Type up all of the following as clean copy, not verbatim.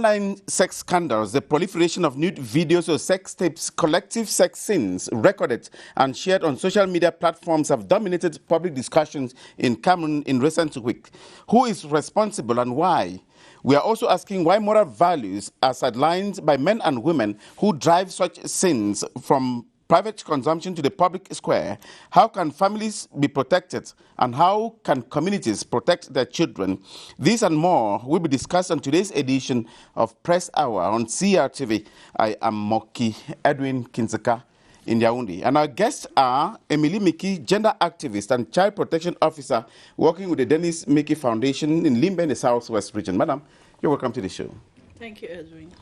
Online sex scandals, the proliferation of nude videos or sex tapes, collective sex scenes recorded and shared on social media platforms have dominated public discussions in Cameroon in recent weeks. Who is responsible and why? We are also asking why moral values are sidelined by men and women who drive such scenes from private consumption to the public square. How can families be protected, and how can communities protect their children? These and more will be discussed on today's edition of Press Hour on CRTV. I am Moki Edwin Kinzeka in Yaoundé, and our guests are Emily Miki, gender activist and child protection officer working with the Dennis Miki Foundation in Limbe in the Southwest region. Madam, you're welcome to the show. Thank you, Edwin.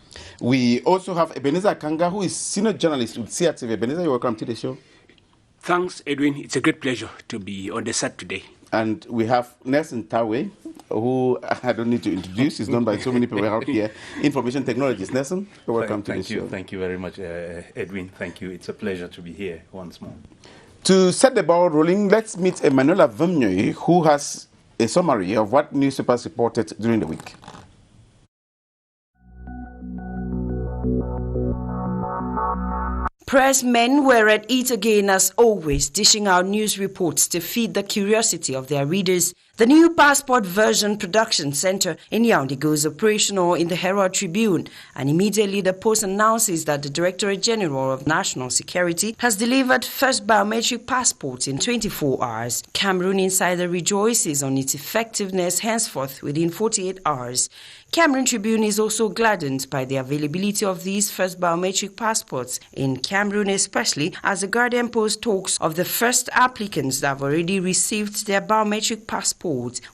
We also have Ebenezer Kanga, who is senior journalist with CRTV. Ebenezer, you're welcome to the show. Thanks, Edwin. It's a great pleasure to be on the set today. And we have Nelson Tawe, who I don't need to introduce. He's known by so many people out here. Information technologies. Nelson, you're welcome to the show. Thank you very much, Edwin. Thank you. It's a pleasure to be here once more. To set the ball rolling, let's meet Emanuela Vemnyoy, who has a summary of what newspapers reported during the week. Pressmen were at it again as always, dishing out news reports to feed the curiosity of their readers. The new passport version production center in Yaoundé goes operational in the Herald Tribune, and immediately the Post announces that the Directorate General of National Security has delivered first biometric passports in 24 hours. Cameroon Insider rejoices on its effectiveness henceforth within 48 hours. Cameroon Tribune is also gladdened by the availability of these first biometric passports in Cameroon, especially as the Guardian Post talks of the first applicants that have already received their biometric passports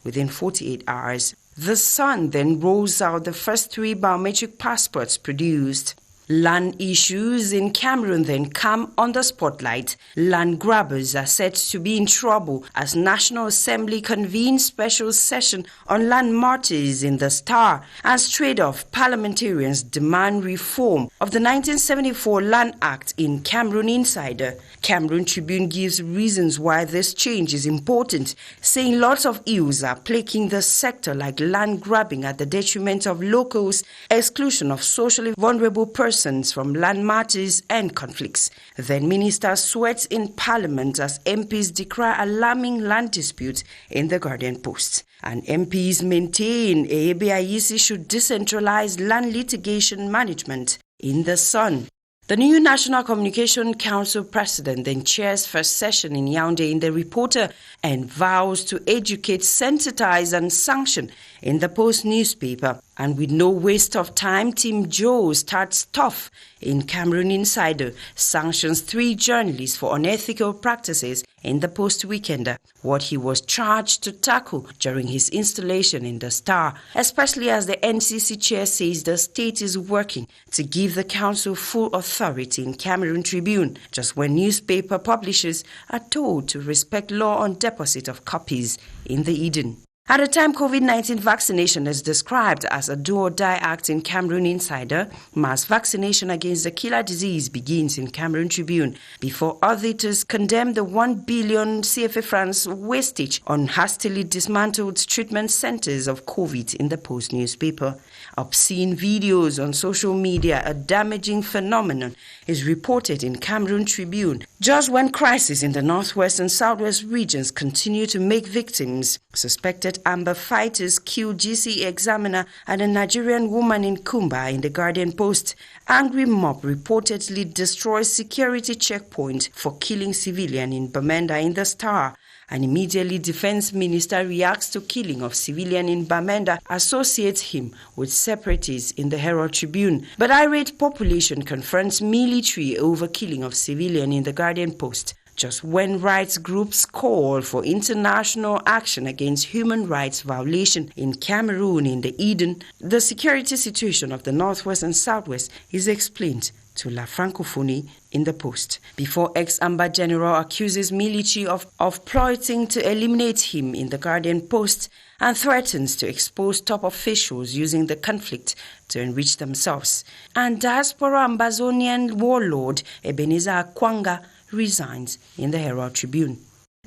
within 48 hours. The Sun then rolls out the first 3 biometric passports produced. Land issues in Cameroon then come under spotlight. Land grabbers are said to be in trouble as National Assembly convenes special session on land matters in the Star. As trade-off, parliamentarians demand reform of the 1974 Land Act in Cameroon Insider. Cameroon Tribune gives reasons why this change is important, saying lots of ills are plaguing the sector like land grabbing at the detriment of locals, exclusion of socially vulnerable persons from land matters and conflicts. Then Minister sweats in Parliament as MPs decry alarming land disputes in the Guardian Post. And MPs maintain ABIEC should decentralize land litigation management in the Sun. The new National Communication Council president then chairs first session in Yaoundé in the Reporter and vows to educate, sensitize and sanction in the Post newspaper. And with no waste of time, Team Joe starts tough in Cameroon Insider, sanctions 3 journalists for unethical practices in the Post Weekender, what he was charged to tackle during his installation in the Star, especially as the NCC chair says the state is working to give the council full authority in Cameroon Tribune, just when newspaper publishers are told to respect law on deposit of copies in the Eden. At a time COVID-19 vaccination is described as a do-or-die act in Cameroon Insider, mass vaccination against the killer disease begins in Cameroon Tribune before auditors condemn the 1 billion CFA francs wastage on hastily dismantled treatment centers of COVID in the Post newspaper. Obscene videos on social media, a damaging phenomenon, is reported in Cameroon Tribune just when crises in the northwest and southwest regions continue to make victims. Suspected Amber fighters kill GC examiner and a Nigerian woman in Kumba in the Guardian Post. Angry mob reportedly destroys security checkpoint for killing civilian in Bamenda in the Star. And immediately Defense Minister reacts to killing of civilian in Bamenda, associates him with separatists in the Herald Tribune. But irate population confronts military over killing of civilian in the Guardian Post. Just when rights groups call for international action against human rights violation in Cameroon in the Eden, the security situation of the Northwest and Southwest is explained to La Francophonie in the Post. Before ex-Amba General accuses military of plotting to eliminate him in the Guardian Post and threatens to expose top officials using the conflict to enrich themselves. And diaspora Ambazonian warlord Ebenezer Kwanga resigns in the Herald Tribune.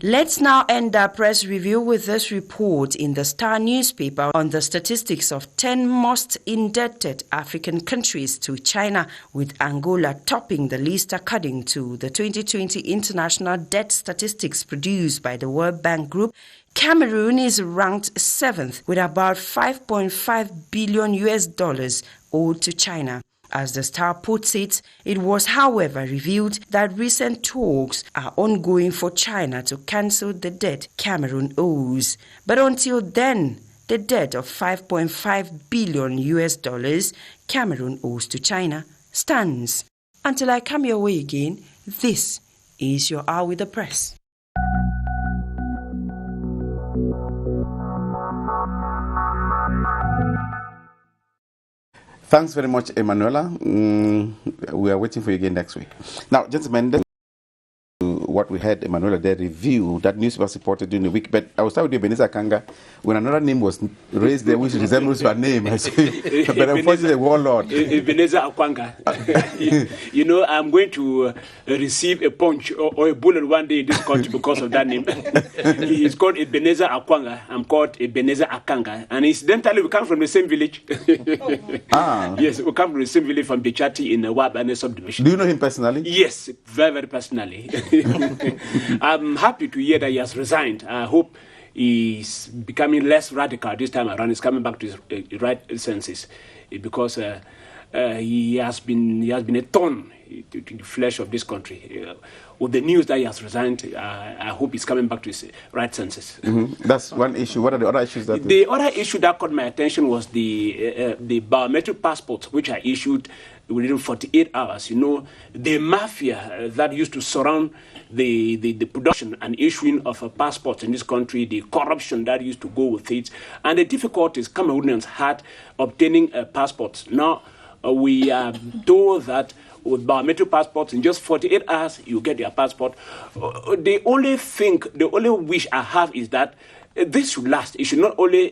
Let's now end our press review with this report in the Star newspaper on the statistics of 10 most indebted African countries to China, with Angola topping the list according to the 2020 International Debt Statistics produced by the World Bank Group. Cameroon is ranked 7th with about $5.5 billion owed to China. As the Star puts it, it was, however, revealed that recent talks are ongoing for China to cancel the debt Cameroon owes. But until then, the debt of $5.5 billion Cameroon owes to China stands. Until I come your way again, this is your Hour with the Press. Thanks very much, Emanuela. We are waiting for you again next week. Now, gentlemen, what we had Emanuela there review, that news was reported during the week, but I will start with Ebenezer Akanga. When another name was raised there, which resembles your name, I say, but unfortunately, warlord. Ebenezer Akanga. You know, I'm going to receive a punch or a bullet one day in this country because of that name. He's called Ebenezer Akwanga. I'm called Ebenezer Akanga. And incidentally, we come from the same village. Yes, we come from the same village from Bichati in the Wabane subdivision. Do you know him personally? Yes, very, very personally. I'm happy to hear that he has resigned. I hope he's becoming less radical this time around. He's coming back to his right senses, because he has been a thorn to the flesh of this country. With the news that he has resigned, I hope he's coming back to his right senses. Mm-hmm. That's one issue. What are the other issues that? The other issue that caught my attention was the biometric passports, which are issued within 48 hours. You know, the mafia that used to surround the production and issuing of a passport in this country, the corruption that used to go with it, and the difficulties Cameroonians had obtaining passports. Now, we are told that with biometric passports, in just 48 hours, you get your passport. The only wish I have is that this should last. It should not only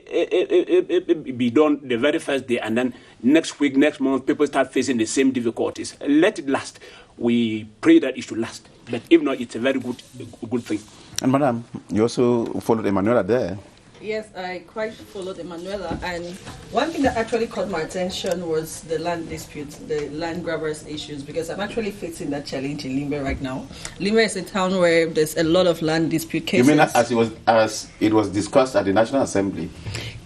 be done the very first day and then next week, next month, people start facing the same difficulties. Let it last. We pray that it should last. But if not, it's a very good thing. And Madam, you also followed Emanuela there. Yes, I quite followed Emanuela, and one thing that actually caught my attention was the land disputes, the land grabbers issues, because I'm actually facing that challenge in Limbe right now. Limbe is a town where there's a lot of land dispute cases. You mean as it was discussed at the National Assembly?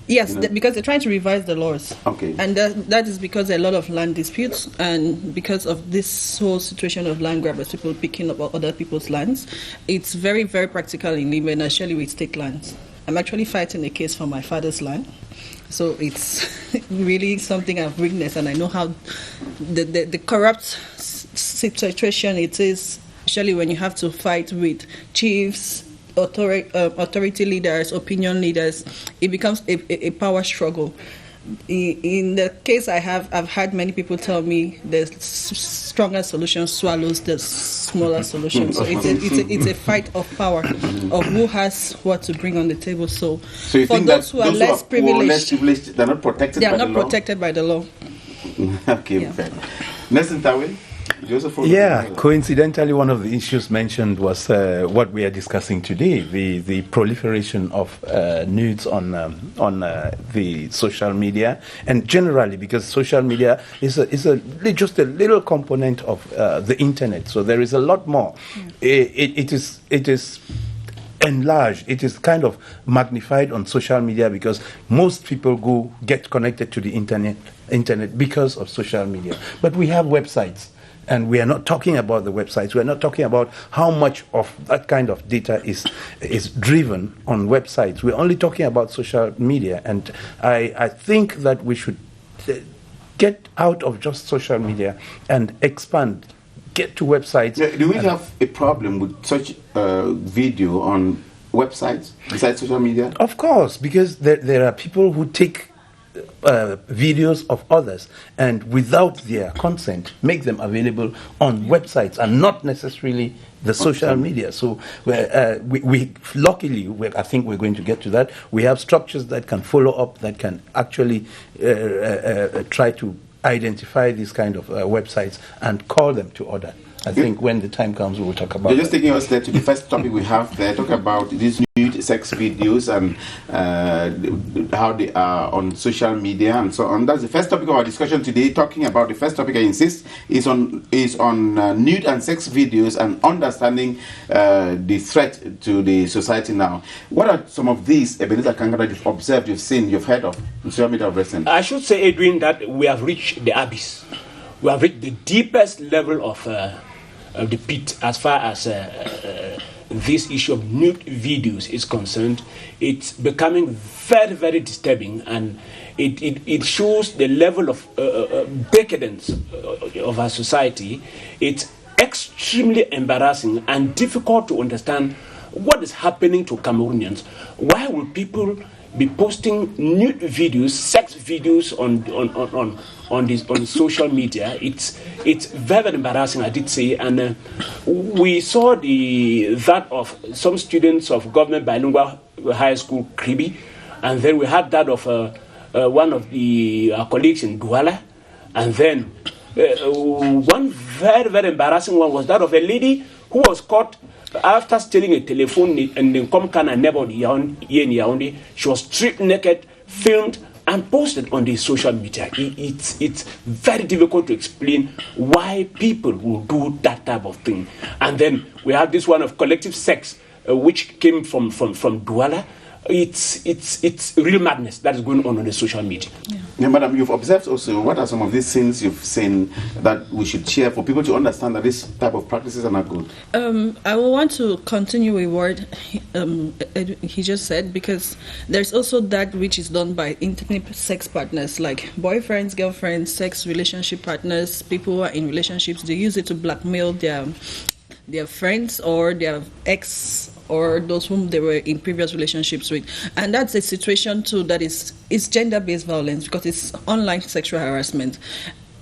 Yes, because they're trying to revise the laws. Okay. And that is because there are a lot of land disputes, and because of this whole situation of land grabbers, people picking up other people's lands. It's very, very practical in Limbe, and especially with state lands. I'm actually fighting a case for my father's land. So it's really something I've witnessed, and I know how the corrupt situation it is, especially when you have to fight with chiefs, authority leaders, opinion leaders. It becomes a power struggle. In the case I've had many people tell me the stronger solution swallows the smaller solution. So it's a fight of power, of who has what to bring on the table. So you for think those that who are less privileged, they're not protected by the law? They are not protected by the law. Okay, fair. Nelson Tawe? Coincidentally, one of the issues mentioned was what we are discussing today, the proliferation of nudes on the social media, and generally because social media is just a little component of the internet. So there is a lot more. It is enlarged. It is kind of magnified on social media because most people get connected to the internet because of social media. But we have websites. And we are not talking about the websites. We are not talking about how much of that kind of data is driven on websites. We're only talking about social media. And I think that we should get out of just social media and expand, get to websites. Do we have a problem with such video on websites besides social media? Of course, because there are people who take videos of others and without their consent make them available on websites and not necessarily the social media. So we luckily, I think we're going to get to that. We have structures that can follow up, that can actually try to identify these kind of websites and call them to order. I think when the time comes, we will talk about You're just taking us there to the first topic we have there, talk about these nude sex videos and how they are on social media and so on. That's the first topic of our discussion today. Talking about the first topic, I insist, is on nude and sex videos and understanding the threat to the society now. What are some of these, Ebenezer Kanga, that you've observed, you've seen, you've heard of in social media of recent? I should say, Edwin, that we have reached the abyss. We have reached the deepest level of the pit as far as this issue of nude videos is concerned. It's becoming very, very disturbing, and it shows the level of decadence of our society. It's extremely embarrassing and difficult to understand what is happening to Cameroonians. Why will people be posting nude videos, sex videos on social media? It's very, very embarrassing, I did say, and we saw that of some students of government bilingual high school Kribi, and then we had that of one of the colleagues in Douala, and then one very, very embarrassing one was that of a lady who was caught after stealing a telephone in the Komkana neighborhood in Yaoundé. She was stripped naked, filmed, and posted on the social media. It's very difficult to explain why people will do that type of thing. And then we have this one of collective sex, which came from Douala. It's real madness that is going on the social media. Yeah, madam, you've observed also, what are some of these things you've seen that we should share for people to understand that this type of practices are not good? I will want to continue with what he just said, because there's also that which is done by intimate sex partners, like boyfriends, girlfriends, sex relationship partners, people who are in relationships. They use it to blackmail their friends or their ex or those whom they were in previous relationships with. And that's a situation too that is gender-based violence, because it's online sexual harassment.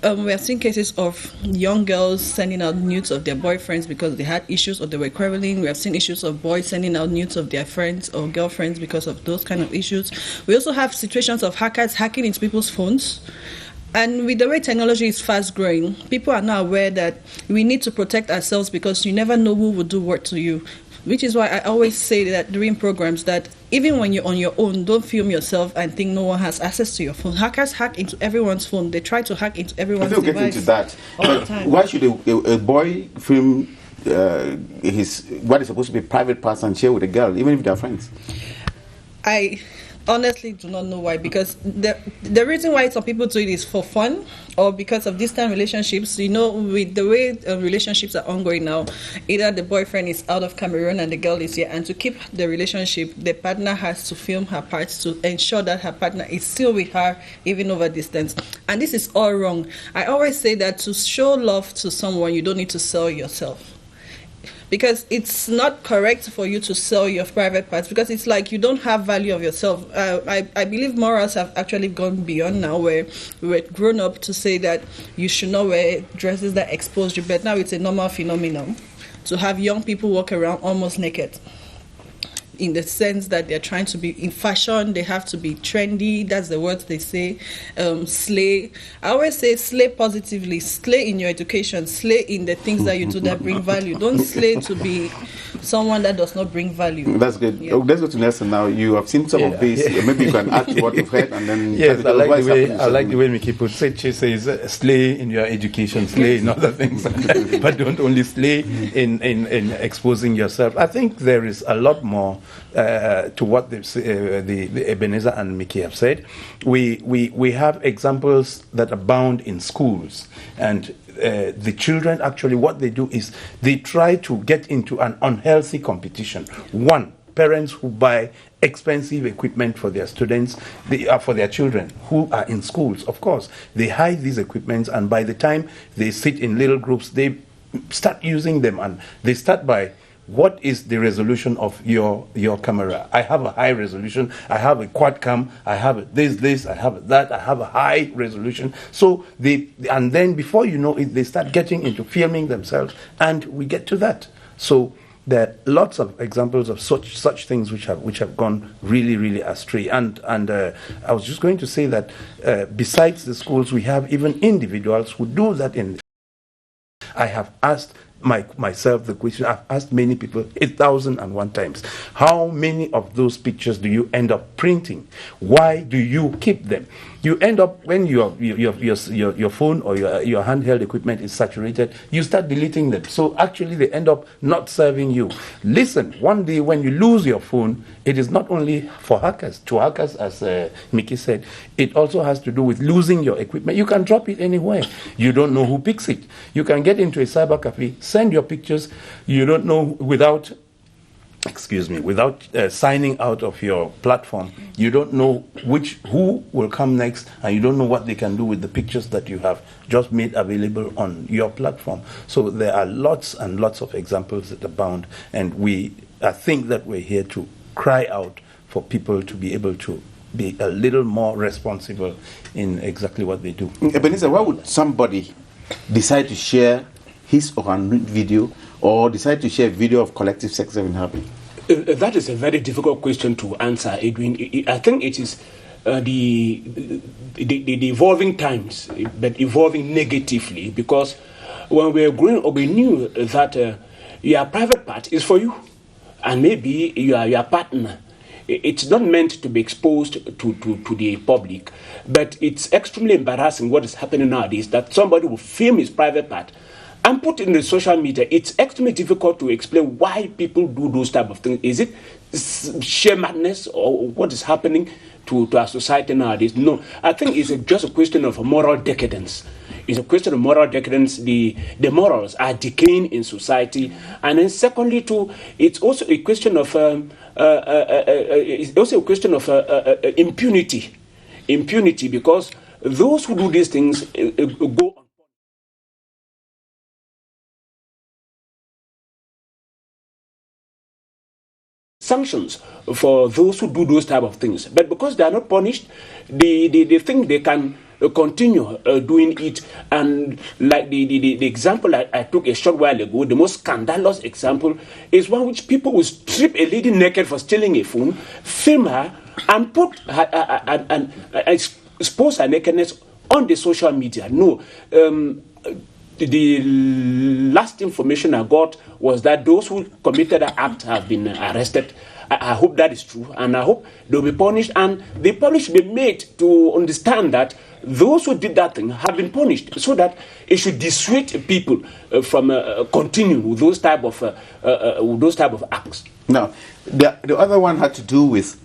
We have seen cases of young girls sending out nudes of their boyfriends because they had issues or they were quarreling. We have seen issues of boys sending out nudes of their friends or girlfriends because of those kind of issues. We also have situations of hackers hacking into people's phones. And with the way technology is fast growing, people are now aware that we need to protect ourselves, because you never know who will do what to you. Which is why I always say that during programs that even when you're on your own, don't film yourself and think no one has access to your phone. Hackers hack into everyone's phone. They try to hack into everyone's device. I think we'll get into that. All the time. Why should a boy film what is supposed to be a private part and share with a girl, even if they're friends? I honestly do not know why, because the reason why some people do it is for fun or because of distant relationships. You know, with the way relationships are ongoing now, either the boyfriend is out of Cameroon and the girl is here, and to keep the relationship, the partner has to film her parts to ensure that her partner is still with her even over distance. And this is all wrong. I always say that to show love to someone, you don't need to sell yourself. Because it's not correct for you to sell your private parts, because it's like you don't have value of yourself. I believe morals have actually gone beyond now, where we're grown up to say that you should not wear dresses that expose you, but now it's a normal phenomenon to have young people walk around almost naked. In the sense that they're trying to be in fashion, they have to be trendy. That's the words they say. Slay. I always say slay positively. Slay in your education. Slay in the things that you do that bring value. Don't slay to be someone that does not bring value. That's good. Yeah. Let's go to Nelson now. You have seen some of these. Maybe you can add to what you've heard and then... Yes, I like the way Mickey puts it. She says, slay in your education, slay in other things. But don't only slay in exposing yourself. I think there is a lot more to what the Ebenezer and Mickey have said. We have examples that abound in schools, and the children actually, what they do is they try to get into an unhealthy competition. One, parents who buy expensive equipment for their students, for their children who are in schools. Of course, they hide these equipments, and by the time they sit in little groups, they start using them, and they start by, what is the resolution of your camera? I have a high resolution. I have a quad cam. I have this. I have that. I have a high resolution. So and then before you know it, they start getting into filming themselves, and we get to that. So there are lots of examples of such things which have gone really, really astray. And I was just going to say that besides the schools, we have even individuals who do that. I have asked myself the question. I've asked many people 1,001 times. How many of those pictures do you end up printing? Why do you keep them? You end up, when your phone or your handheld equipment is saturated, you start deleting them. So actually they end up not serving you. Listen, one day when you lose your phone, it is not only for hackers. To hackers, as Mickey said, it also has to do with losing your equipment. You can drop it anywhere. You don't know who picks it. You can get into a cyber cafe, send your pictures. You don't know, without signing out of your platform, you don't know who will come next, and you don't know what they can do with the pictures that you have just made available on your platform. So there are lots and lots of examples that abound, and I think that we're here to cry out for people to be able to be a little more responsible in exactly what they do. Ebenezer, why would somebody decide to share his or her video, or decide to share a video of collective sex having happened? That is a very difficult question to answer, Edwin. I think it is the evolving times, but evolving negatively, because when we were growing up, we knew that your private part is for you, and maybe your partner. It's not meant to be exposed to the public, but it's extremely embarrassing what is happening nowadays, that somebody will film his private part and put it in the social media. It's extremely difficult to explain why people do those type of things. Is it sheer madness, or what is happening to our society nowadays? No, I think it's just a question of moral decadence. It's a question of moral decadence. The morals are decaying in society, and then secondly, too, it's also a question of impunity. Impunity, because those who do these things go on sanctions for those who do those type of things, but because they are not punished, they think they can continue doing it. And like the example I took a short while ago, the most scandalous example is one which people will strip a lady naked for stealing a phone, film her, and put her and expose her nakedness on the social media. No. The last information I got was that those who committed the act have been arrested. I hope that is true, and I hope they'll be punished, and the police should be made to understand that those who did that thing have been punished, so that it should dissuade people from continuing with those type of acts. Now, the other one had to do with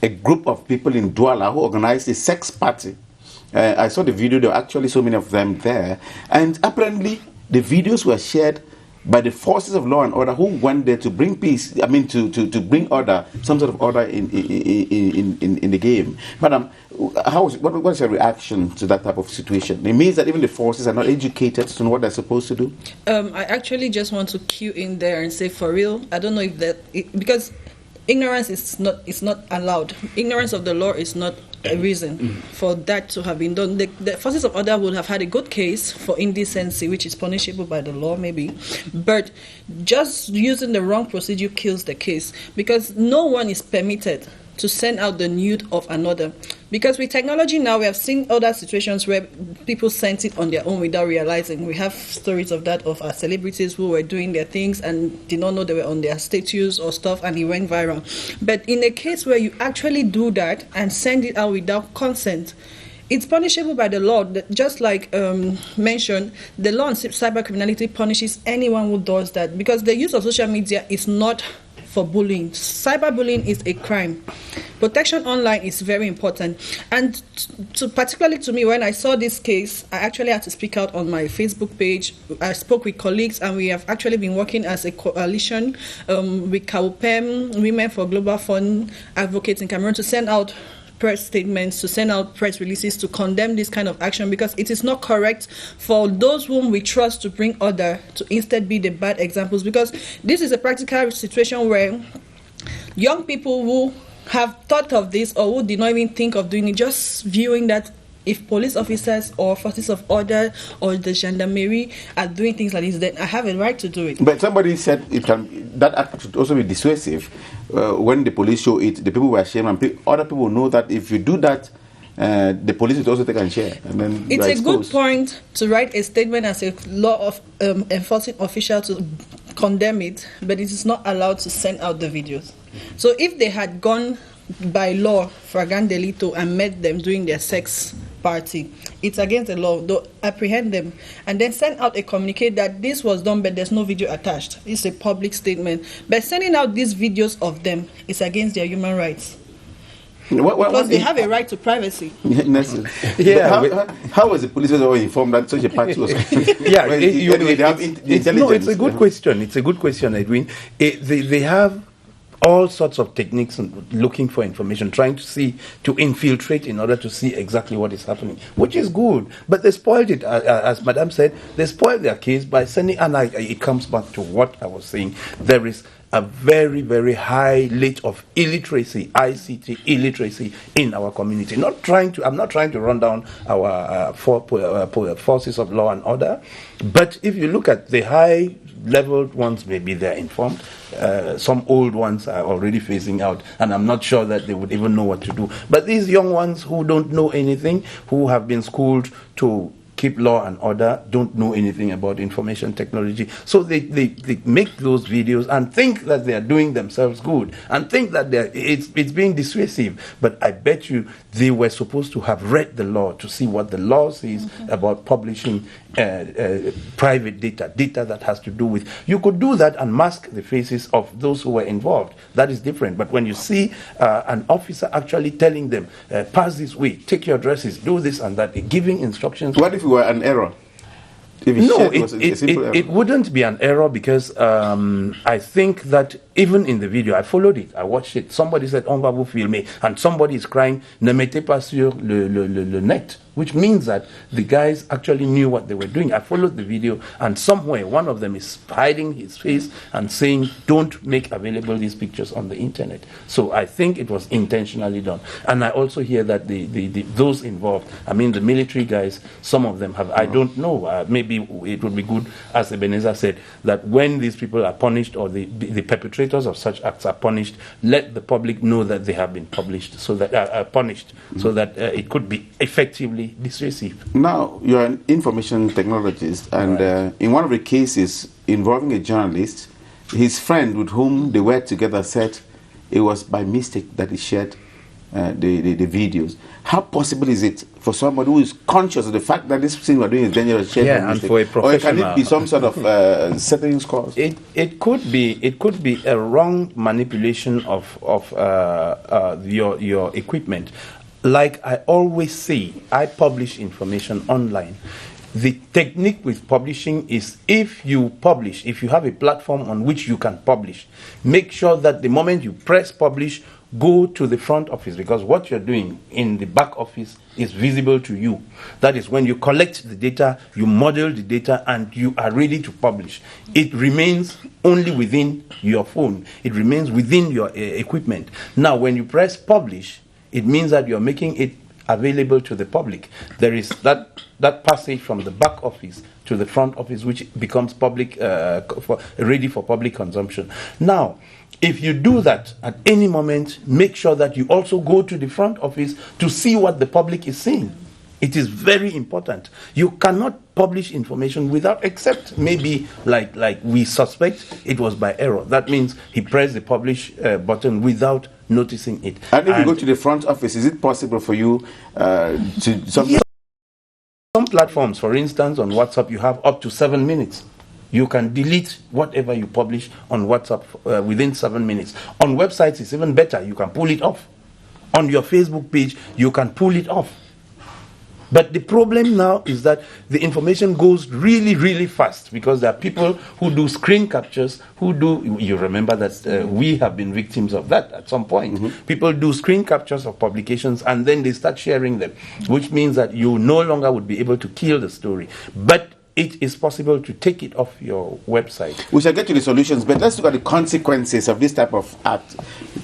a group of people in Douala who organized a sex party. I saw the video. There were actually so many of them there, and apparently the videos were shared by the forces of law and order who went there to bring peace. I mean, to bring order, some sort of order in the game. Madam, what's your reaction to that type of situation? It means that even the forces are not educated to know what they're supposed to do. I actually just want to cue in there and say, for real, I don't know if because ignorance is not allowed. Ignorance of the law is not a reason for that to have been done. The forces of order would have had a good case for indecency, which is punishable by the law, maybe. But just using the wrong procedure kills the case, because no one is permitted to send out the nude of another. Because with technology now, we have seen other situations where people sent it on their own without realizing. We have stories of that, of our celebrities who were doing their things and did not know they were on their status or stuff, and it went viral. But in a case where you actually do that and send it out without consent, it's punishable by the law. Just like mentioned, the law on cybercriminality punishes anyone who does that, because the use of social media is not for bullying. Cyberbullying is a crime. Protection online is very important. And particularly to me, when I saw this case, I actually had to speak out on my Facebook page. I spoke with colleagues, and we have actually been working as a coalition with CAUPEM, Women for Global Fund Advocates in Cameroon, to send out press statements, to send out press releases to condemn this kind of action, because it is not correct for those whom we trust to bring order to instead be the bad examples. Because this is a practical situation where young people who have thought of this, or who did not even think of doing it, just viewing that if police officers or forces of order or the gendarmerie are doing things like this, then I have a right to do it. But somebody said that act should also be dissuasive. When the police show it, the people were ashamed, and other people know that if you do that, the police would also take and share. And then it's a good point to write a statement as a law of enforcing official to condemn it, but it is not allowed to send out the videos. So if they had gone by law flagrant delito and met them doing their sex party, it's against the law. They'll apprehend them and then send out a communique that this was done, but there's no video attached. It's a public statement. But sending out these videos of them is against their human rights. Because they have a right to privacy. Yeah. How was the police informed that such a party was? Yeah, it's a good question. It's a good question, Edwin. They have all sorts of techniques and looking for information, trying to infiltrate in order to see exactly what is happening, which is good. But they spoiled it, as Madam said, they spoiled their case by sending, and it comes back to what I was saying. There is a very, very high rate of illiteracy, ICT illiteracy in our community. I'm not trying to run down our forces of law and order, but if you look at the high leveled ones, maybe they're informed. Some old ones are already phasing out, and I'm not sure that they would even know what to do. But these young ones who don't know anything, who have been schooled to keep law and order, don't know anything about information technology. So they make those videos and think that they are doing themselves good and think that it's being dissuasive. But I bet you they were supposed to have read the law to see what the law says about publishing private data that has to do with... You could do that and mask the faces of those who were involved. That is different. But when you see an officer actually telling them, pass this way, take your dresses, do this and that, giving instructions... What if it were an error? No, it wouldn't be an error because I think that even in the video, I followed it, I watched it. Somebody said, "On va vous filmer," and somebody is crying, "Ne mettez pas sur le net," which means that the guys actually knew what they were doing. I followed the video, and somewhere one of them is hiding his face and saying, "Don't make available these pictures on the internet." So I think it was intentionally done. And I also hear that those involved, I mean the military guys, some of them have, I don't know, maybe it would be good, as Ebenezer said, that when these people are punished or the perpetrators of such acts are punished, let the public know that they have been punished, so that it could be effectively dissuasive. Now, you're an information technologist, and right. In one of the cases involving a journalist, his friend with whom they worked together said it was by mistake that he shared the videos. How possible is it for somebody who is conscious of the fact that this thing we're doing is dangerous? And for a professional, or can it be some sort of setting scores? It could be a wrong manipulation of your equipment. Like I always say, I publish information online. The technique with publishing is if you have a platform on which you can publish, make sure that the moment you press publish, go to the front office, because what you're doing in the back office is visible to you. That is, when you collect the data, you model the data, and you are ready to publish. It remains only within your phone. It remains within your equipment. Now, when you press publish, it means that you're making it available to the public. There is that passage from the back office to the front office, which becomes public, ready for public consumption. Now, if you do that at any moment, make sure that you also go to the front office to see what the public is saying. It is very important. You cannot publish information without, except maybe like we suspect it was by error. That means he pressed the publish button without noticing it. And if you go to the front office, is it possible for you to... Some platforms, for instance, on WhatsApp, you have up to 7 minutes. You can delete whatever you publish on WhatsApp within 7 minutes. On websites, it's even better. You can pull it off. On your Facebook page, you can pull it off. But the problem now is that the information goes really, really fast, because there are people who do screen captures, you remember that we have been victims of that at some point. Mm-hmm. People do screen captures of publications and then they start sharing them, which means that you no longer would be able to kill the story. But it is possible to take it off your website. We shall get to the solutions, but let's look at the consequences of this type of act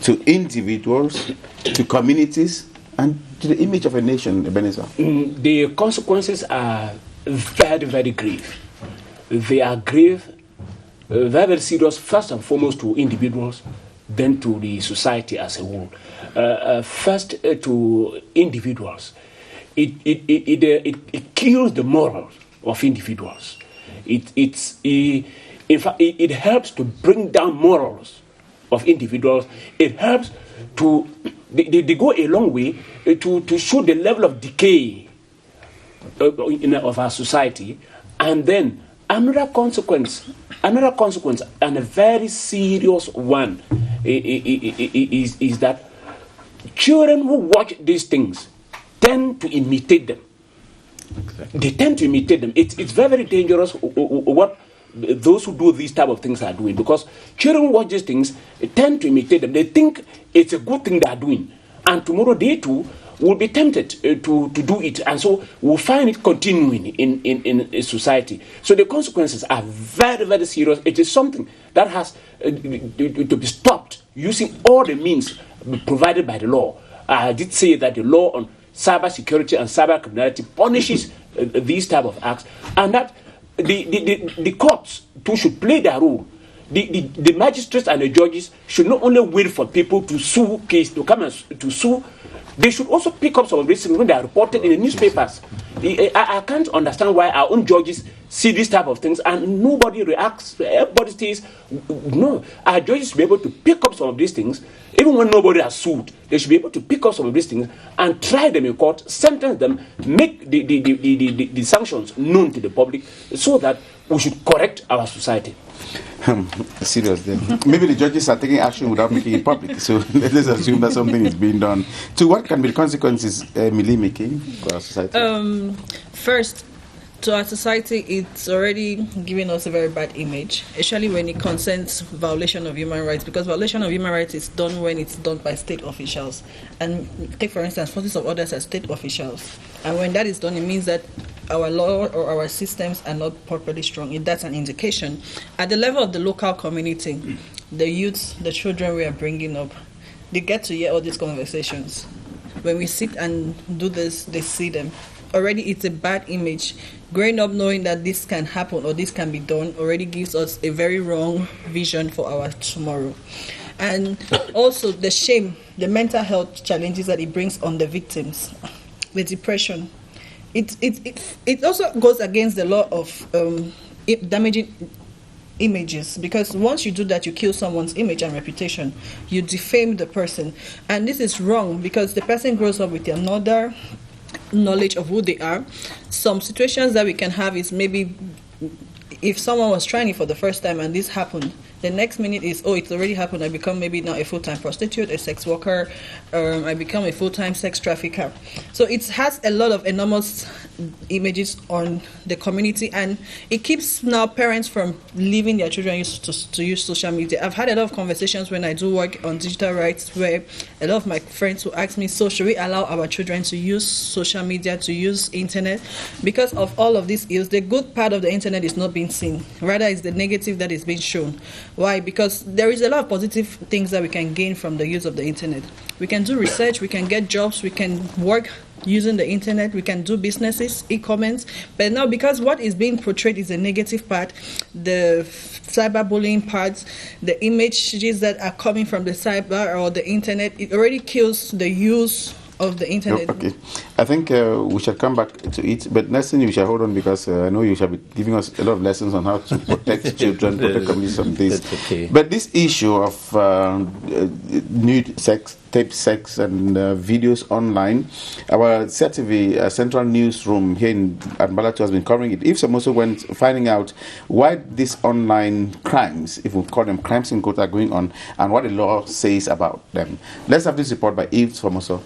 to individuals, to communities, and to the image of a nation, Ebenezer. The consequences are very, very grave. They are grave, very, very serious, first and foremost to individuals, then to the society as a whole. First, to individuals. It kills the morals of individuals. In fact, it helps to bring down morals of individuals. It helps to, they go a long way to show the level of decay of our society. And then another consequence, and a very serious one, is that children who watch these things tend to imitate them. Exactly. They tend to imitate them. It's very, very dangerous what those who do these type of things are doing, because children who watch these things tend to imitate them. They think it's a good thing they are doing, and tomorrow they too will be tempted to do it, and so we'll find it continuing in society. So the consequences are very, very serious. It is something that has to be stopped using all the means provided by the law. I did say that the law on cyber security and cyber criminality punishes these type of acts, and that the courts too should play their role. The magistrates and the judges should not only wait for people to come and to sue. They should also pick up some of these things when they are reported in the newspapers. I can't understand why our own judges see this type of things and nobody reacts. Everybody says, no, our judges should be able to pick up some of these things, even when nobody has sued. They should be able to pick up some of these things and try them in court, sentence them, make the sanctions known to the public, so that we should correct our society. Serious then. Maybe the judges are taking action without making it public. So let's assume that something is being done. So what can be the consequences, Millie, making for our society? First, to our society, it's already giving us a very bad image, especially when it concerns violation of human rights, because violation of human rights is done when it's done by state officials. And take, for instance, forces of orders as state officials. And when that is done, it means that our law or our systems are not properly strong. That's an indication. At the level of the local community, the youths, the children we are bringing up, they get to hear all these conversations. When we sit and do this, they see them. Already it's a bad image. Growing up knowing that this can happen or this can be done already gives us a very wrong vision for our tomorrow. And also the shame, the mental health challenges that it brings on the victims, the depression. It also goes against the law of damaging images, because once you do that, you kill someone's image and reputation. You defame the person. And this is wrong, because the person grows up with another knowledge of who they are. Some situations that we can have is maybe if someone was trying it for the first time and this happened, the next minute is, oh, it's already happened. I become maybe now a full-time prostitute, a sex worker, I become a full-time sex trafficker. So it has a lot of enormous images on the community, and it keeps now parents from leaving their children to use social media. I've had a lot of conversations when I do work on digital rights where a lot of my friends will ask me, so should we allow our children to use social media, to use internet? Because of all of these ills, the good part of the internet is not being seen. Rather, it's the negative that is being shown. Why? Because there is a lot of positive things that we can gain from the use of the internet. We can do research, we can get jobs, we can work using the internet, we can do businesses, e-commerce. But now, because what is being portrayed is the negative part, the cyberbullying parts, the images that are coming from the cyber or the internet, it already kills the use of the internet. Okay. I think we shall come back to it, but next thing you shall hold on, because I know you shall be giving us a lot of lessons on how to protect children, protect communities from this. Okay. But this issue of nude sex, tape sex and videos online, our CRTV Central Newsroom here in Balatu has been covering it. If some also went finding out why these online crimes, if we call them crimes in quotes, are going on, and what the law says about them. Let's have this report by Yves Formoso.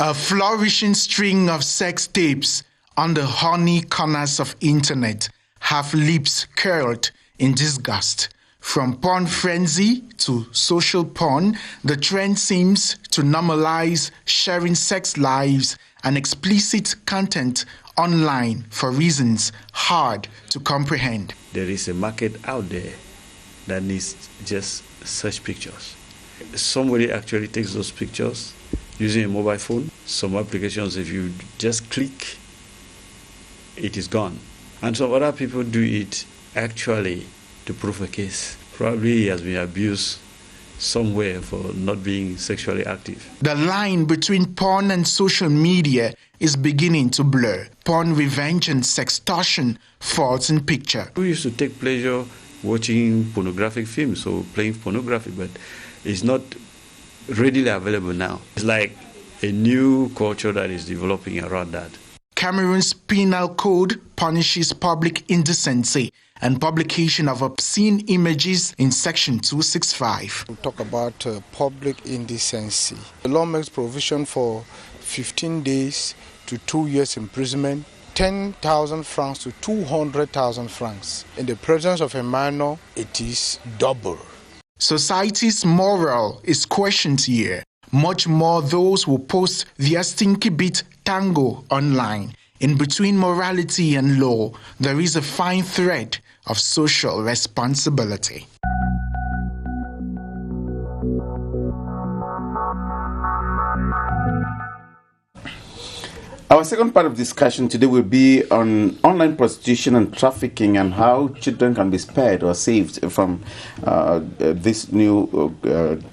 A flourishing string of sex tapes on the horny corners of internet have lips curled in disgust. From porn frenzy to social porn, the trend seems to normalize sharing sex lives and explicit content online for reasons hard to comprehend. There is a market out there that needs just such pictures. Somebody actually takes those pictures using a mobile phone. Some applications, if you just click it is gone. And some other people do it actually to prove a case. Probably he has been abused somewhere for not being sexually active. The line between porn and social media is beginning to blur. Porn revenge and sextortion falls in picture. We used to take pleasure watching pornographic films or playing pornography, but it's not readily available now. It's like a new culture that is developing around that. Cameroon's penal code punishes public indecency and publication of obscene images in Section 265. We talk about public indecency. The law makes provision for 15 days to 2 years imprisonment, 10,000 francs to 200,000 francs. In the presence of a minor, it is double. Society's moral is questioned here. Much more those who post their stinky beat tango online. In between morality and law, there is a fine thread of social responsibility. Our second part of discussion today will be on online prostitution and trafficking and how children can be spared or saved from this new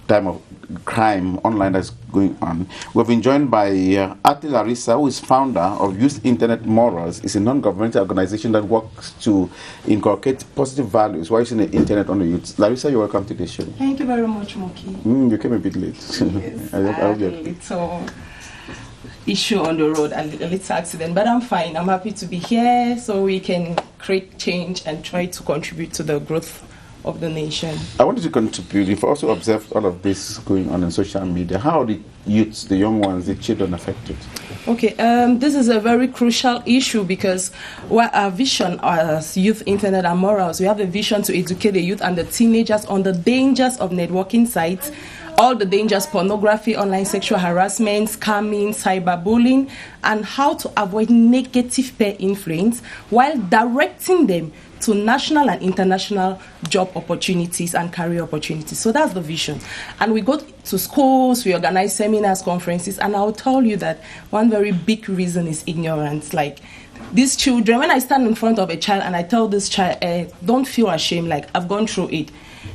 time of crime online that's going on. We've been joined by Ati Larissa, who is founder of Youth Internet Morals. It's a non-governmental organization that works to inculcate positive values while using the internet on the youth. Larissa, you're welcome to the show. Thank you very much, Moki. You came a bit late. Yes, I had a little issue on the road, a little accident, but I'm fine. I'm happy to be here so we can create change and try to contribute to the growth of the nation. I wanted to contribute. You've also observed all of this going on in social media. How are the youths, the young ones, the children affected? Okay, this is a very crucial issue because our vision as Youth Internet and Morals, we have a vision to educate the youth and the teenagers on the dangers of networking sites, all the dangers, pornography, online sexual harassment, scamming, cyberbullying, and how to avoid negative peer influence while directing them to national and international job opportunities and career opportunities. So that's the vision. And we go to schools, we organize seminars, conferences, and I'll tell you that one very big reason is ignorance. Like these children, when I stand in front of a child and I tell this child, don't feel ashamed, like I've gone through it.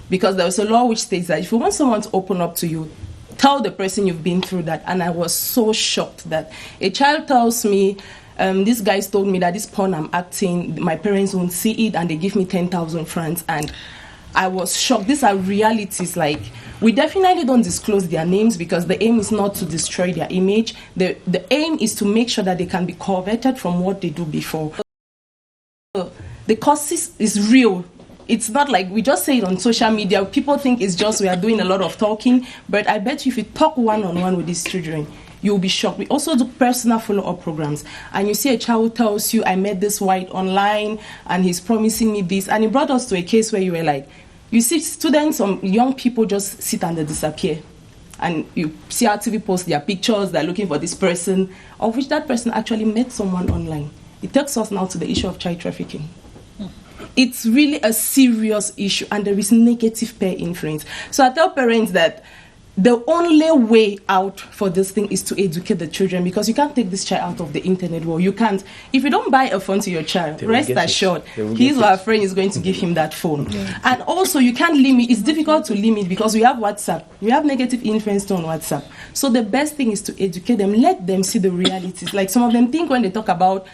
Because there was a law which states that if you want someone to open up to you, tell the person you've been through that. And I was so shocked that a child tells me, these guys told me that this porn I'm acting, my parents won't see it and they give me 10,000 francs. And I was shocked. These are realities. Like, we definitely don't disclose their names because the aim is not to destroy their image. The aim is to make sure that they can be coveted from what they do before. The cost is real. It's not like we just say it on social media. People think it's just we are doing a lot of talking, but I bet you if you talk one-on-one with these children, you'll be shocked. We also do personal follow-up programs. And you see a child who tells you, I met this white online, and he's promising me this. And it brought us to a case where you were like, you see students, young people just sit and they disappear. And you CRTV post their pictures, they're looking for this person, of which that person actually met someone online. It takes us now to the issue of child trafficking. It's really a serious issue and there is negative peer influence. So I tell parents that the only way out for this thing is to educate the children because you can't take this child out of the internet world. You can't. If you don't buy a phone to your child, rest assured, his or her friend is going to give him that phone. Yeah. And also you can't limit, it's difficult to limit because we have WhatsApp. We have negative influence on WhatsApp. So the best thing is to educate them, let them see the realities. Like some of them think when they talk about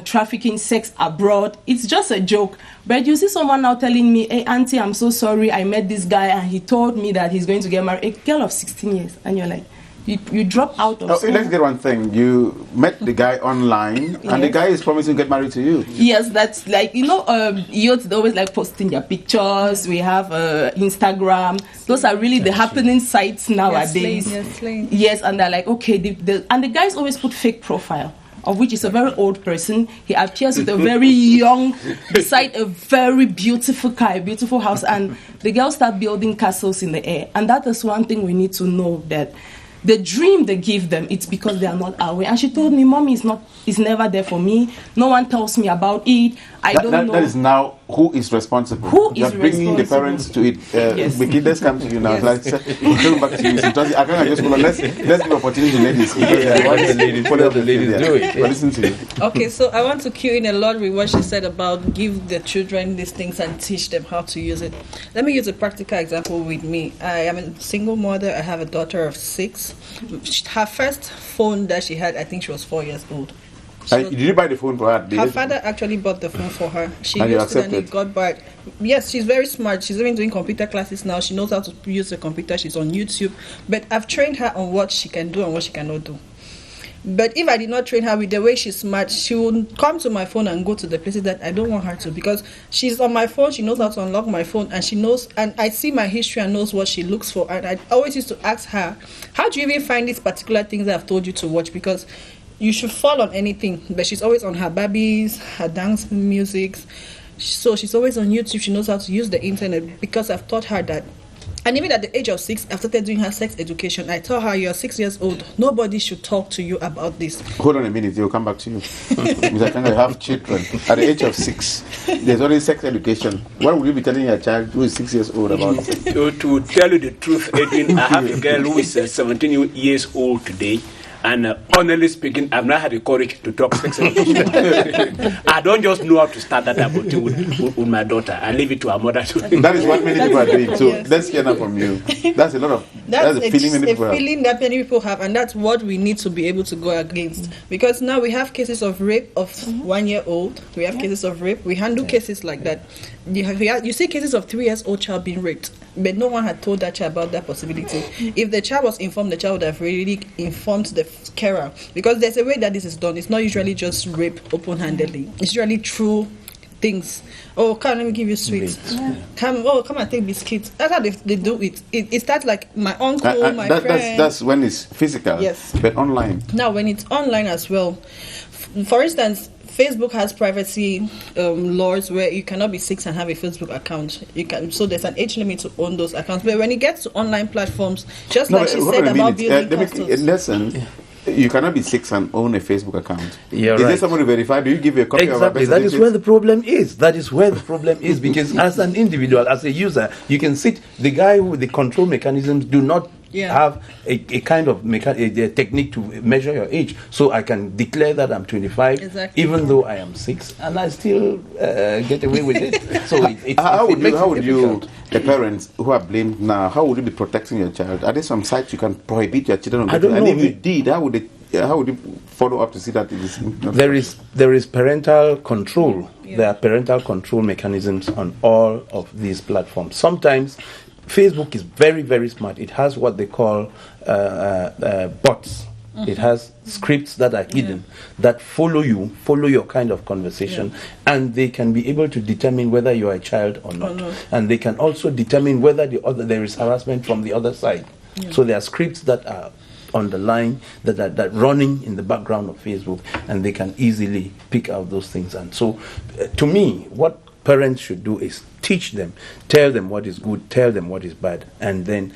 trafficking, sex abroad, it's just a joke. But you see someone now telling me, hey, auntie, I'm so sorry, I met this guy and he told me that he's going to get married. A girl of 16 years. And you're like, you drop out of school. Let's get one thing. You met the guy online and the guy is promising to get married to you. Yes, that's like, youths always like posting their pictures. We have Instagram. Those are really the happening sites nowadays. Yes, and they're like, okay, and the guys always put fake profile, of which is a very old person. He appears with a very young, beside a very beautiful car, a beautiful house, and the girls start building castles in the air. And that is one thing we need to know, that the dream they give them, it's because they are not aware. And she told me, Mommy is never there for me. No one tells me about it. I don't know. That is now who is responsible? Who You're is bringing the responsible? parents to it. Yes. Let's come to you now. Yes. Like, come back to you. I can't just hold on. Let's give opportunity to ladies. Let the ladies do it. But listen to you. Okay, so I want to cue in a lot with what she said about give the children these things and teach them how to use it. Let me use a practical example with me. I am a single mother. I have a daughter of 6. Her first phone that she had, I think she was 4 years old. Did you buy the phone for her? Her father actually bought the phone for her. She And you used it and accepted? it got bad. Yes, she's very smart. She's even doing computer classes now. She knows how to use the computer. She's on YouTube. But I've trained her on what she can do and what she cannot do. But if I did not train her with the way she's smart, she will come to my phone and go to the places that I don't want her to, because she's on my phone. She knows how to unlock my phone, and she knows, and I see my history and knows what she looks for. And I always used to ask her, how do you even find these particular things that I've told you to watch? Because you should fall on anything, but she's always on her Barbies, her dance music. So she's always on YouTube. She knows how to use the internet because I've taught her that. And even at the age of 6, I've started doing her sex education. I tell her, you're 6 years old. Nobody should talk to you about this. Hold on a minute. They'll come back to you. Mr. Kanga, you have children. At the age of 6, there's only sex education. What would you be telling your child who is 6 years old about it? To tell you the truth, Edwin, I have a girl who is 17 years old today. And honestly speaking, I've not had the courage to talk sex education. I don't just know how to start that about with my daughter. I leave it to her mother to. That is what many people are doing. So let's hear that from you. That's a lot of. That's a feeling many people have. Feeling that many people have, and that's what we need to be able to go against. Because now we have cases of rape of 1 year old. We have cases of rape. We handle cases like that. You see cases of 3 years old child being raped, but no one had told that child about that possibility. If the child was informed, the child would have really informed the carer, because there's a way that this is done. It's not usually just rape open-handedly. It's usually through things. Oh, come, let me give you sweets. Come and take biscuits. That's how they do it. It starts like my uncle, my friend. That's when it's physical. Yes. But online. Now, when it's online as well, for instance, Facebook has privacy laws where you cannot be 6 and have a Facebook account. So there's an age limit to own those accounts. But when it gets to online platforms, just like she said about building castles. Listen, you cannot be 6 and own a Facebook account. You're Is right. there someone to verify? Do you give a copy of a Exactly. That is where the problem is. That is where the problem is, because as an individual, as a user, you can sit. The guy with the control mechanisms do not have a kind of a technique to measure your age. So I can declare that I'm 25, even though I am 6, and I still get away with it. So how would you, the parents who are blamed now, how would you be protecting your child? Are there some sites you can prohibit your children on? I don't know. And if you did, how would you follow up to see that it is not? There is parental control. There are parental control mechanisms on all of these platforms. Sometimes Facebook is very, very smart. It has what they call bots. It has scripts that are hidden that follow your kind of conversation, and they can be able to determine whether you are a child or not. And they can also determine whether there is harassment from the other side. So there are scripts that are on the line that are running in the background of Facebook, and they can easily pick out those things. And so, to me, what parents should do is teach them, tell them what is good, tell them what is bad, and then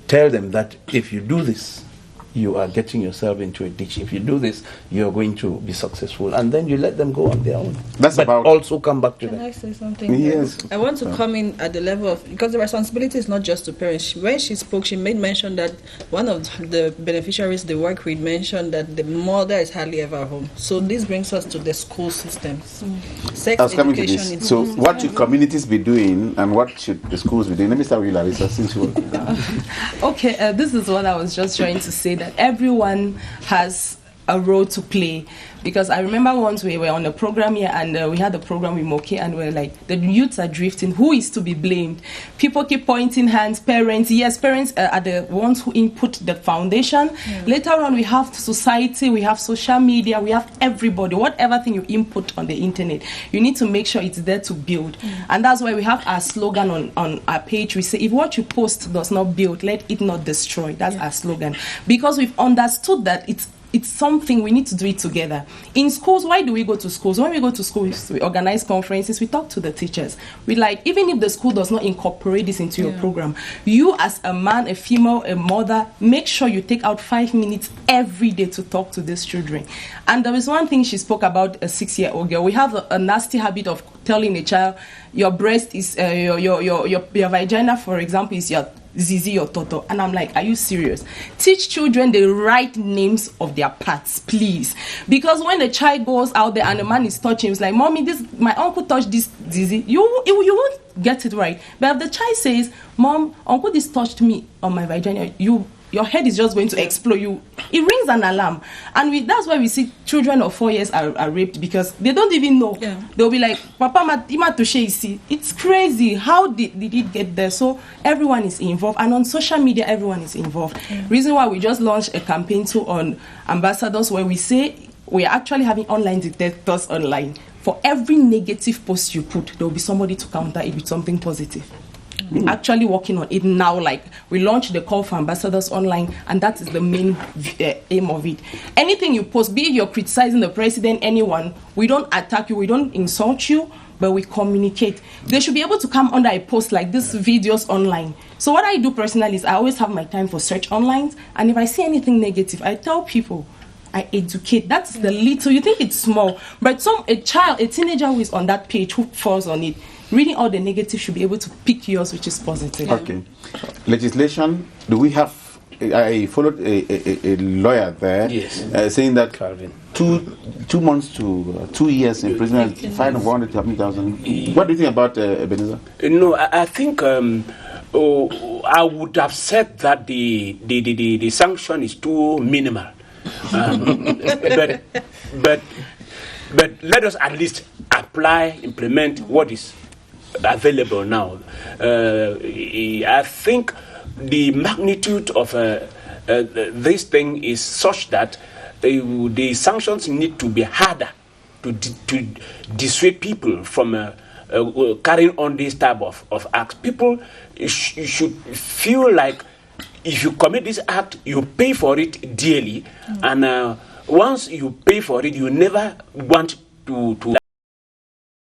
tell them that if you do this, you are getting yourself into a ditch. If you do this, you're going to be successful, and then you let them go on their own. But also come back to them. Can I say something? Yes. I want to come in at the level of, because the responsibility is not just to parents. When she spoke, she made mention that one of the beneficiaries they work with mentioned that the mother is hardly ever home. So this brings us to the school systems. Sex I was coming to education. this. So what should communities be doing, and what should the schools be doing? Let me start with you, Larissa, since you Okay, this is what I was just trying to say, that everyone has a role to play. Because I remember once we were on a program here, and we had a program with Moke, and we were like, the youths are drifting. Who is to be blamed? People keep pointing hands. Parents, yes, parents are the ones who input the foundation. Later on, we have society, we have social media, we have everybody. Whatever thing you input on the internet, you need to make sure it's there to build. And that's why we have our slogan on our page. We say, if what you post does not build, let it not destroy. That's our slogan. Because we've understood that it's it's something we need to do it together. In schools, why do we go to schools? When we go to schools, we organize conferences, we talk to the teachers. We like, even if the school does not incorporate this into your program, you as a man, a female, a mother, make sure you take out 5 minutes every day to talk to these children. And there is one thing she spoke about, a 6-year-old girl. We have a nasty habit of telling a child, your breast is, your vagina, for example, is your Zizi or Toto. And I'm like, are you serious? Teach children the right names of their parts, please. Because when the child goes out there and the man is touching, it's like, mommy, this, my uncle touched this Zizi. You won't get it right. But if the child says, mom, uncle this touched me on my vagina, your head is just going to explode. It rings an alarm. And that's why we see children of 4 years are raped, because they don't even know. They'll be like, Papa, it's crazy. How did it get there? So everyone is involved. And on social media, everyone is involved. Reason why we just launched a campaign too on ambassadors, where we say we are actually having online detectors online. For every negative post you put, there will be somebody to counter it with something positive. We're actually working on it now. Like, we launched the call for ambassadors online, and that is the main aim of it. Anything you post, be it you're criticizing the president, anyone, we don't attack you, we don't insult you, but we communicate. They should be able to come under a post like this, videos online. So what I do personally is I always have my time for search online, and if I see anything negative, I tell people, I educate. That's the little, you think it's small, but a teenager who is on that page, who falls on it, reading all the negative, should be able to pick yours, which is positive. Okay. Legislation, do we have, I followed a lawyer there saying that 2 months to 2 years imprisonment, fine of 150,000. What do you think about Ebenezer? No, I think I would have said that the sanction is too minimal. But let us at least implement what is available now. I think the magnitude of this thing is such that the sanctions need to be harder to dissuade people from carrying on this type of acts. People should feel like if you commit this act, you pay for it dearly, and once you pay for it, you never want to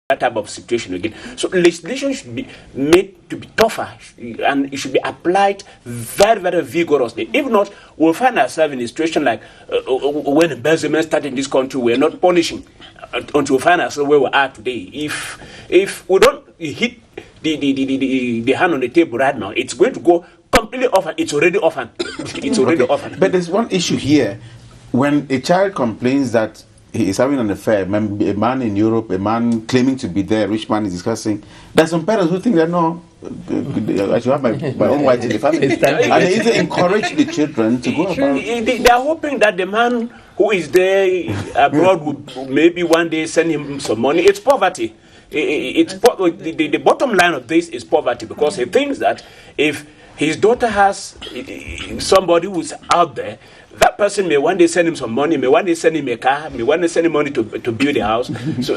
that type of situation again. So legislation should be made to be tougher, and it should be applied very, very vigorously. If not, we'll find ourselves in a situation like when embezzlement started in this country. We're not punishing until we find ourselves where we are today. If we don't hit the hand on the table right now, it's going to go completely off, and it's already off. It's already off. But there's one issue here. When a child complains that he is having an affair, a man in Europe, a man claiming to be there, a rich man is discussing, there's some parents who think that no, I should have my own wife in the family. And they either encourage the children to go about. They are hoping that the man who is there abroad would maybe one day send him some money. It's poverty. The bottom line of this is poverty, because he thinks that if his daughter has somebody who's out there, that person may one day send him some money, may one day send him a car, may one day send him money to build a house. So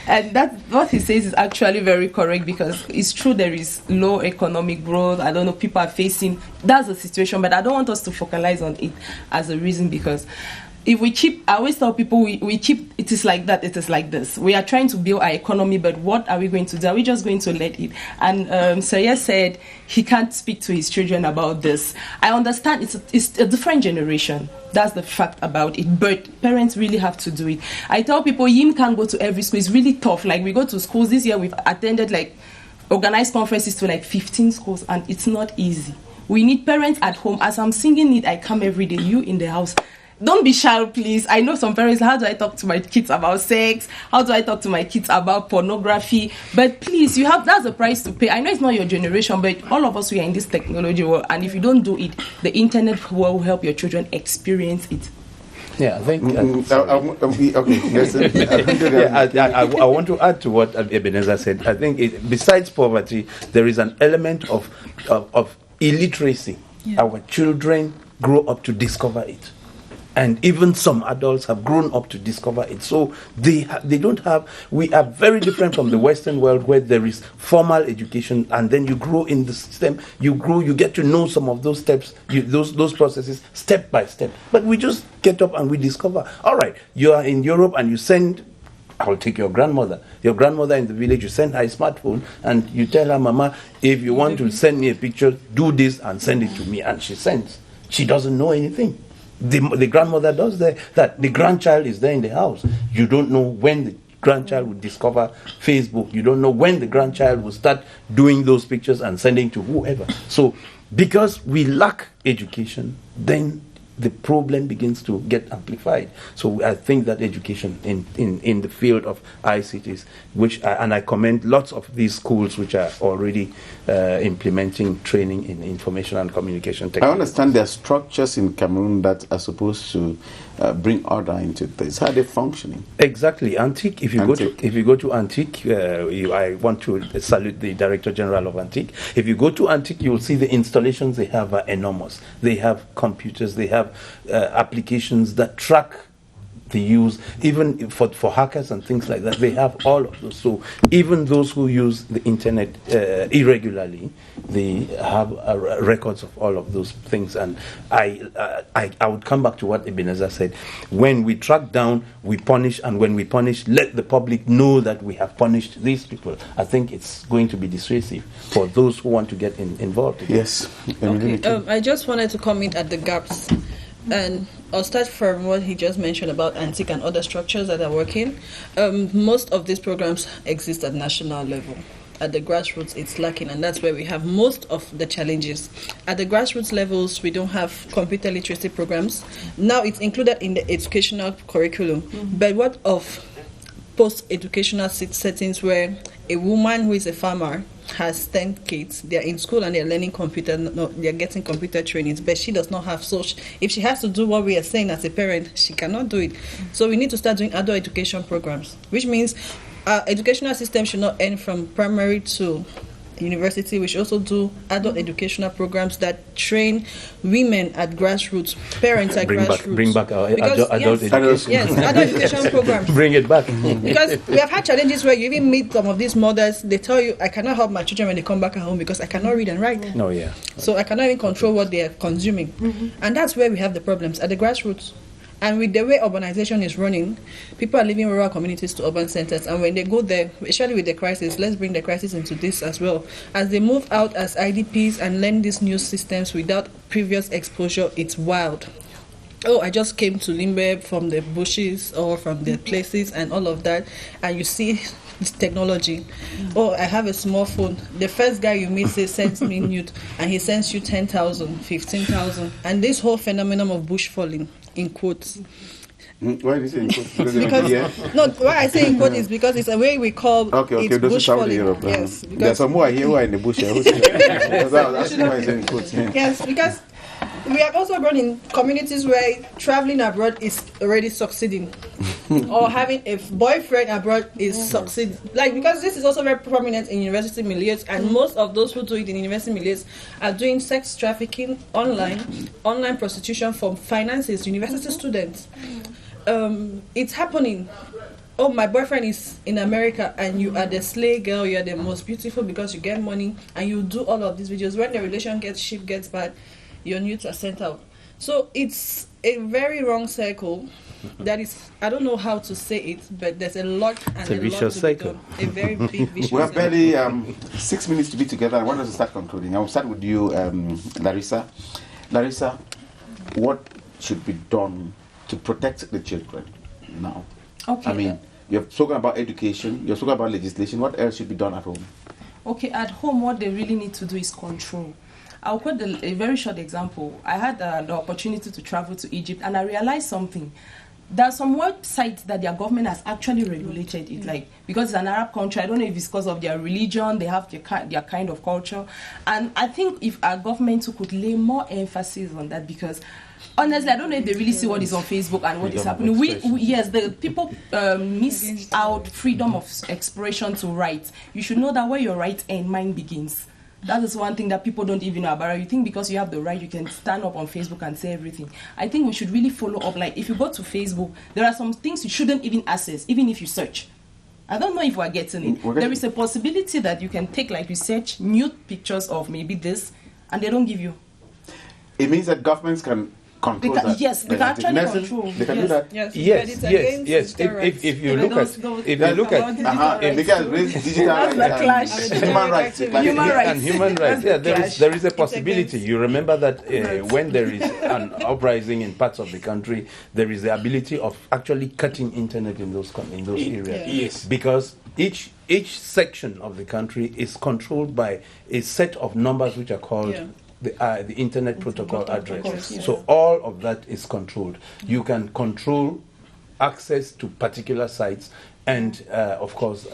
and that what he says is actually very correct, because it's true there is low economic growth. I don't know, people are facing, that's the situation, but I don't want us to focalize on it as a reason, because if we keep, I always tell people, we keep, it is like that, it is like this. We are trying to build our economy, but what are we going to do? Are we just going to let it? And Saya said he can't speak to his children about this. I understand it's a different generation. That's the fact about it. But parents really have to do it. I tell people, Yim can't go to every school. It's really tough. Like, we go to schools. This year we've attended organized conferences to 15 schools, and it's not easy. We need parents at home. As I'm singing it, I come every day. You in the house. Don't be shy, please. I know some parents, how do I talk to my kids about sex? How do I talk to my kids about pornography? But please, that's a price to pay. I know it's not your generation, but all of us, we are in this technology world. And if you don't do it, the internet will help your children experience it. Yeah, I think. I want to add to what Ebenezer said. I think besides poverty, there is an element of illiteracy. Yeah. Our children grow up to discover it. And even some adults have grown up to discover it. So they don't have, we are very different from the Western world where there is formal education and then you grow in the system, you get to know some of those steps, those processes step by step. But we just get up and we discover, all right, you are in Europe and you send, I'll take your grandmother in the village, you send her a smartphone and you tell her, Mama, if you want to send me a picture, do this and send it to me. And she sends. She doesn't know anything. The grandmother does that. The grandchild is there in the house. You don't know when the grandchild will discover Facebook. You don't know when the grandchild will start doing those pictures and sending to whoever. So because we lack education, then the problem begins to get amplified. So I think that education in the field of ICTs, and I commend lots of these schools which are already implementing training in information and communication technology. I understand there are structures in Cameroon that are supposed to bring order into this. How are they functioning? Exactly. Antique. If you go to Antique, I want to salute the Director General of Antique. If you go to Antique, you will see the installations they have are enormous. They have computers. They have applications that track the use, even for hackers and things like that. They have all of those. So even those who use the internet irregularly, they have records of all of those things. And I would come back to what Ebenezer said. When we track down, we punish, and when we punish, let the public know that we have punished these people. I think it's going to be dissuasive for those who want to get involved again. Yes. Okay. I just wanted to comment at the gaps. And I'll start from what he just mentioned about Antique and other structures that are working. Most of these programs exist at national level. At the grassroots, it's lacking, and that's where we have most of the challenges. At the grassroots levels, we don't have computer literacy programs. Now it's included in the educational curriculum. But what of post-educational settings where a woman who is a farmer has 10 kids, they're in school and they're learning computer, they're getting computer trainings, but she does not have social. If she has to do what we are saying as a parent, she cannot do it. So we need to start doing adult education programs, which means our educational system should not end from primary to university. We should also do adult educational programs that train women at grassroots, parents at grassroots. Bring back our adult education. Yes, adult education programs. Bring it back. Because we have had challenges where you even meet some of these mothers, they tell you, I cannot help my children when they come back at home because I cannot read and write. No, yeah. So I cannot even control what they are consuming. And that's where we have the problems, at the grassroots. And with the way urbanization is running, people are leaving rural communities to urban centers. And when they go there, especially with the crisis, let's bring the crisis into this as well. As they move out as IDPs and learn these new systems without previous exposure, it's wild. Oh, I just came to Limbe from the bushes or from the places and all of that. And you see this technology. Oh, I have a small phone. The first guy you meet says, sends me NUDE, and he sends you 10,000, 15,000. And this whole phenomenon of bush falling, in quotes. Why do you say in quotes? Because, no, why I say in quotes is because it's a way we call it bush falling. Europe. Yes, there are some more here who are in the bush. That's why I say in quotes. Yes, because we have also grown in communities where traveling abroad is already succeeding, or having a boyfriend abroad is succeeding. Like, because this is also very prominent in university milieux, and most of those who do it in university milieux are doing sex trafficking online prostitution for finances, university students. It's happening. Oh, my boyfriend is in America and you are the slay girl, you are the most beautiful because you get money, and you do all of these videos. When the relationship gets bad, your nudes are sent out. So it's a very wrong circle. That is, I don't know how to say it, but there's a lot and it's a vicious lot to cycle. be done. A very big vicious We have cycle. barely 6 minutes to be together. I want us to start concluding. I will start with you, Larissa. Larissa, what should be done to protect the children now? Okay. I mean, you have spoken about education, you have spoken about legislation. What else should be done at home? Okay, at home, what they really need to do is control. I'll quote a very short example. I had the opportunity to travel to Egypt, and I realized something. There are some websites that their government has actually regulated it, like, because it's an Arab country. I don't know if it's because of their religion, they have their kind of culture. And I think if our government could lay more emphasis on that, because honestly, I don't know if they really see what is on Facebook and what is happening. Yes, the people miss out freedom of expression to write. You should know that where your right end, mine begins. That is one thing that people don't even know about. You think because you have the right, you can stand up on Facebook and say everything. I think we should really follow up. Like, if you go to Facebook, there are some things you shouldn't even access, even if you search. I don't know if we're getting it. There is a possibility that you can take, like, research nude pictures of maybe this, and they don't give you. It means that governments can control that. Yes, they can actually control. They can do that. Yes. Yes. If you look at they can raise digital rights, human rights, and human rights. Yeah, there is a possibility. You remember that when there is an uprising in parts of the country, there is the ability of actually cutting internet in those areas. Yes, because each section of the country is controlled by a set of numbers which are called the internet protocol address. So all of that is controlled. You can control access to particular sites, and of course,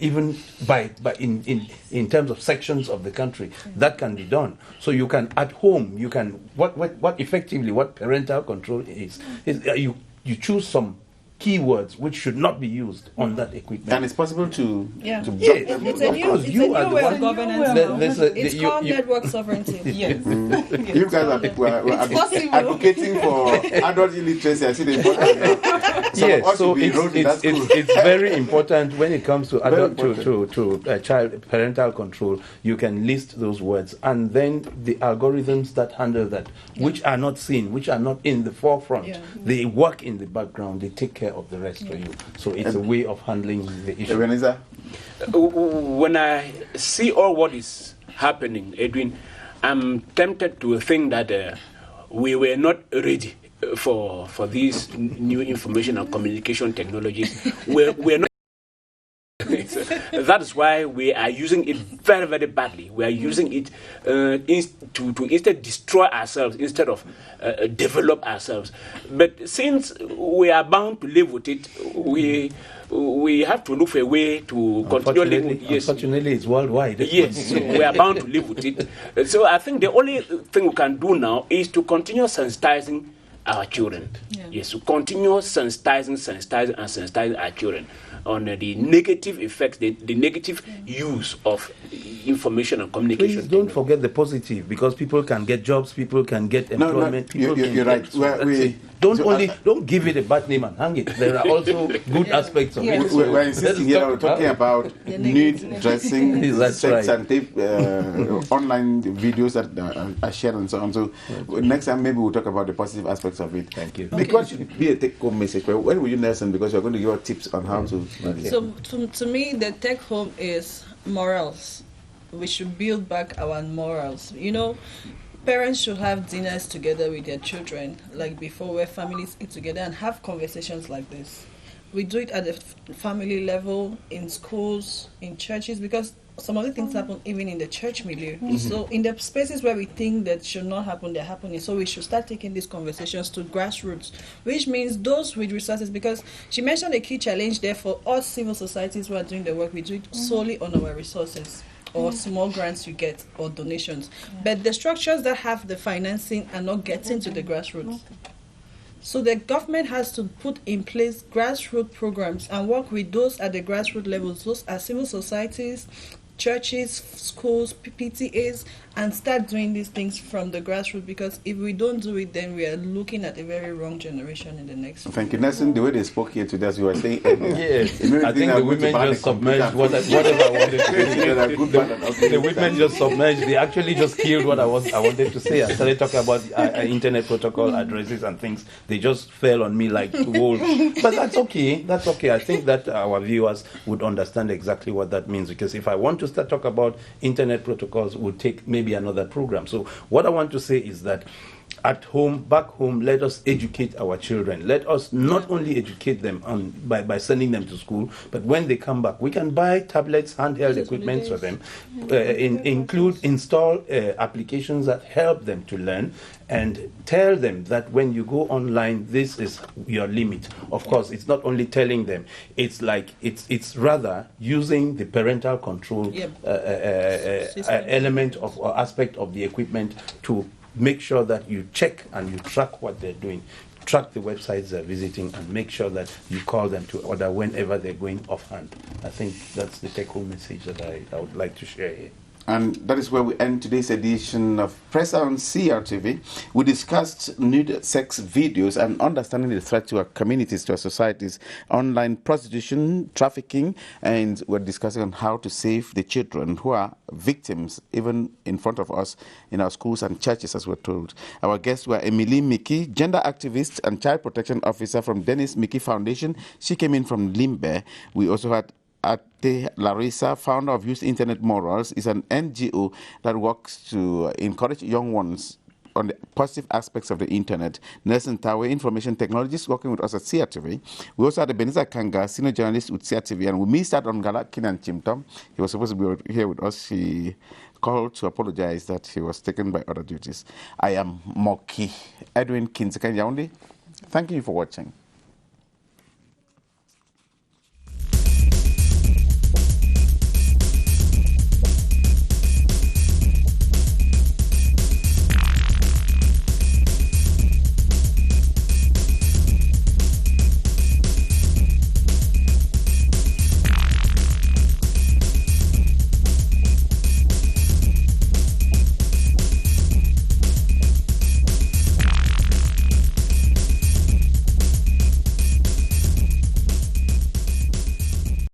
even by in terms of sections of the country, that can be done. So you can at home, you can what effectively what parental control is you choose some keywords which should not be used on that equipment. And it's possible to it's a new way of governance. It's called network sovereignty. Yes. You guys are people who are advocating for adult illiteracy. I see the importance. Yes, so it's very important when it comes to child parental control. You can list those words, and then the algorithms that handle that, which are not seen, which are not in the forefront, they work in the background. They take care of the rest for you. So it's a way of handling the issue. When I see all what is happening, Edwin, I'm tempted to think that we were not ready for these new information and communication technologies. We're not. That is why we are using it very, very badly. We are using it to instead destroy ourselves instead of develop ourselves. But since we are bound to live with it, we have to look for a way to continue living with it. Yes. Unfortunately, it's worldwide. Yes, so we are bound to live with it. So I think the only thing we can do now is to continue sensitizing our children. Yes, to continue sensitizing our children on the negative effects, the negative use of information and communication. Please don't forget the positive, because people can get jobs, people can get employment. You're right. Don't give it a bad name and hang it. There are also good aspects of it. So we're insisting here. We're talking about nude dressing, sex and tape, online videos that are shared and so on. So next time maybe we'll talk about the positive aspects of it. Thank you. Because it should be a take-home message. When will you, Nelson? Because you're going to give us tips on how to. So to me, the take-home is morals. We should build back our morals. You know, parents should have dinners together with their children, like before, where families eat together and have conversations like this. We do it at the family level, in schools, in churches, because some of the things happen even in the church milieu. So in the spaces where we think that should not happen, they're happening. So we should start taking these conversations to grassroots, which means those with resources, because she mentioned a key challenge there for us civil societies who are doing the work. We do it solely on our resources, or small grants you get, or donations. But the structures that have the financing are not getting to the grassroots. So the government has to put in place grassroots programs and work with those at the grassroots levels. Those are civil societies, churches, schools, PTAs, and start doing these things from the grassroots, because if we don't do it, then we are looking at a very wrong generation in the next year. Thank you, Nelson. The way they spoke here today, as you were saying, yes, I think the women just submerged whatever I wanted to say. The women just submerged. They actually just killed what I wanted to say. I started talking about internet protocol addresses and things. They just fell on me like wolves. But that's okay. That's okay. I think that our viewers would understand exactly what that means, because if I want to start talk about internet protocols, it would take maybe another program. So what I want to say is that at home, back home, let us educate our children. Let us not only educate them by sending them to school, but when they come back, we can buy tablets, handheld equipment for them, install applications that help them to learn, and tell them that when you go online, this is your limit. Of course, it's not only telling them, it's like it's rather using the parental control element of or aspect of the equipment to make sure that you check and you track what they're doing, track the websites they're visiting, and make sure that you call them to order whenever they're going offhand. I think that's the take-home message that I would like to share here. And that is where we end today's edition of Press on CRTV. We discussed nude sex videos and understanding the threat to our communities, to our societies, online prostitution, trafficking, and we're discussing on how to save the children who are victims, even in front of us, in our schools and churches, as we're told. Our guests were Emily Mickey, gender activist and child protection officer from Dennis Mickey Foundation. She came in from Limbe. We also had Ate Larissa, founder of Youth Internet Morals, is an NGO that works to encourage young ones on the positive aspects of the internet. Nelson Tawe, information technologist, working with us at CRTV. We also had Ebenezer Kanga, senior journalist with CRTV, and we missed out on Gala Kinan Chimtom. He was supposed to be here with us. He called to apologize that he was taken by other duties. I am Moki Edwin Kinsekan Yaundi. Thank you for watching.